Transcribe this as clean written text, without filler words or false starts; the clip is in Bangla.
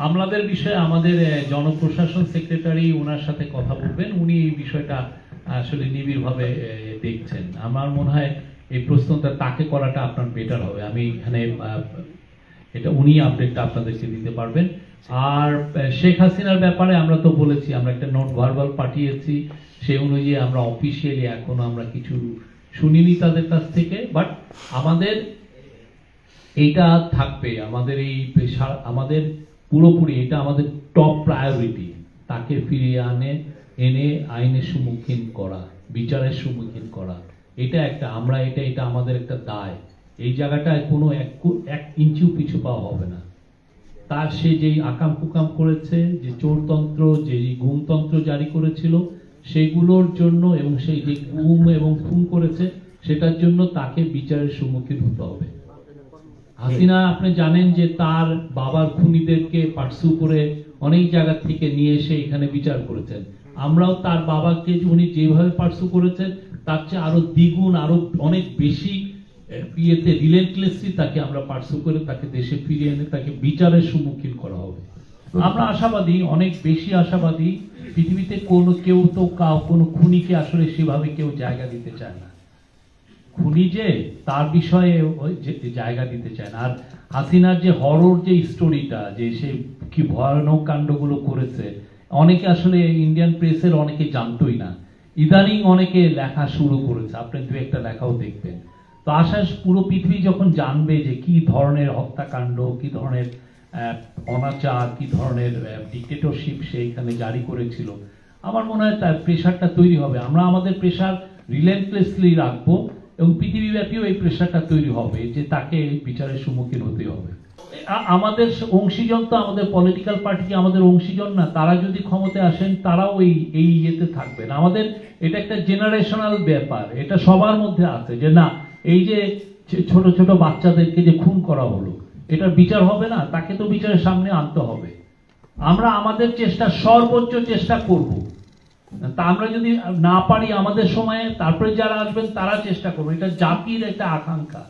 হামলাদের বিষয়ে আমাদের জনপ্রশাসন সেক্রেটারি ওনার সাথে কথা বলবেন, উনি এই বিষয়টা আসলে নিবিড়ভাবে দেখছেন। আমার মনে হয় এই প্রশ্নটা তাকে করাটা আপনার বেটার হবে। আমি এখানে এটা উনি আপডেটটা আপনাদেরকে দিতে পারবেন। আর শেখ হাসিনার ব্যাপারে আমরা তো বলেছি, আমরা একটা নোট ভার্বাল পাঠিয়েছি, সেই অনুযায়ী আমরা অফিসিয়ালি এখনো আমরা কিছু শুনিনি তাদের কাছ থেকে। বাট আমাদের এইটা থাকবে, আমাদের এই আমাদের পুরোপুরি এটা আমাদের টপ প্রায়োরিটি, তাকে ফিরিয়ে এনে আইনের সম্মুখীন করা, বিচারের সম্মুখীন করা। এটা একটা আমরা এটা আমাদের একটা দায়। এই জায়গাটায় কোনো এক ইঞ্চিও পিছু পাওয়া হবে না। তার সে যেই আকাম কুকাম করেছে, যে চোরতন্ত্র, যে গুমতন্ত্র জারি করেছিল, সেগুলোর জন্য এবং সেই যে গুম এবং খুন করেছে সেটার জন্য তাকে বিচারের সম্মুখীন হতে হবে। হাসিনা আপনি জানেন যে তার বাবার খুনিদেরকে পার্সু করে অনেক জায়গা থেকে নিয়ে এসে এখানে বিচার করেছেন। আমরাও তার বাবাকে উনি যেভাবে পার্সু করেছেন তার চেয়ে আরো দ্বিগুণ, আরো অনেক বেশি রিলেন্টলেসলি তাকে আমরা পার্সু করে তাকে দেশে ফিরিয়ে এনে তাকে বিচারের সম্মুখীন করা হবে। আমরা আশাবাদী, অনেক বেশি আশাবাদী। পৃথিবীতে কেউ তো কোনো খুনিকে আসলে সেভাবে কেউ জায়গা দিতে চায় না। খুনি যে তার বিষয়ে জায়গা দিতে চায় না। আর হাসিনার যে হরর যে স্টোরিটা, যে সে কি ভয়ানক কাণ্ডগুলো করেছে, অনেকে আসলে ইন্ডিয়ান প্রেসের অনেকে জানতোই না। ইদানিং অনেকে লেখা শুরু করেছে, আপনি দু একটা লেখাও দেখবেন। তো আশা পুরো পৃথিবী যখন জানবে যে কি ধরনের হত্যাকাণ্ড, কি ধরনের অনাচার, কি ধরনের ডিক্টেটরশিপ সে এখানে জারি করেছিল, আমার মনে হয় তার প্রেশারটা তৈরি হবে। আমরা আমাদের প্রেশার রিলেন্টলেসলি রাখবো এবং পৃথিবীব্যাপীও এই প্রেশারটা তৈরি হবে যে তাকে বিচারের সম্মুখীন হতে হবে। আমাদের অংশীজন তো আমাদের পলিটিক্যাল পার্টি কি আমাদের অংশীজন না? তারা যদি ক্ষমতায় আসেন তারাও এই ইয়েতে থাকবেন। আমাদের এটা একটা জেনারেশনাল ব্যাপার, এটা সবার মধ্যে আছে যে না, এই যে ছোট ছোট বাচ্চাদেরকে যে খুন করা হলো, এটার বিচার হবে না, তাকে তো বিচারের সামনে আনতে হবে। আমরা আমাদের সর্বোচ্চ চেষ্টা করব। তা আমরা যদি না পারি আমাদের সময়ে, তারপরে যারা আসবেন তারা চেষ্টা করবে। এটা জাতির একটা আকাঙ্ক্ষা।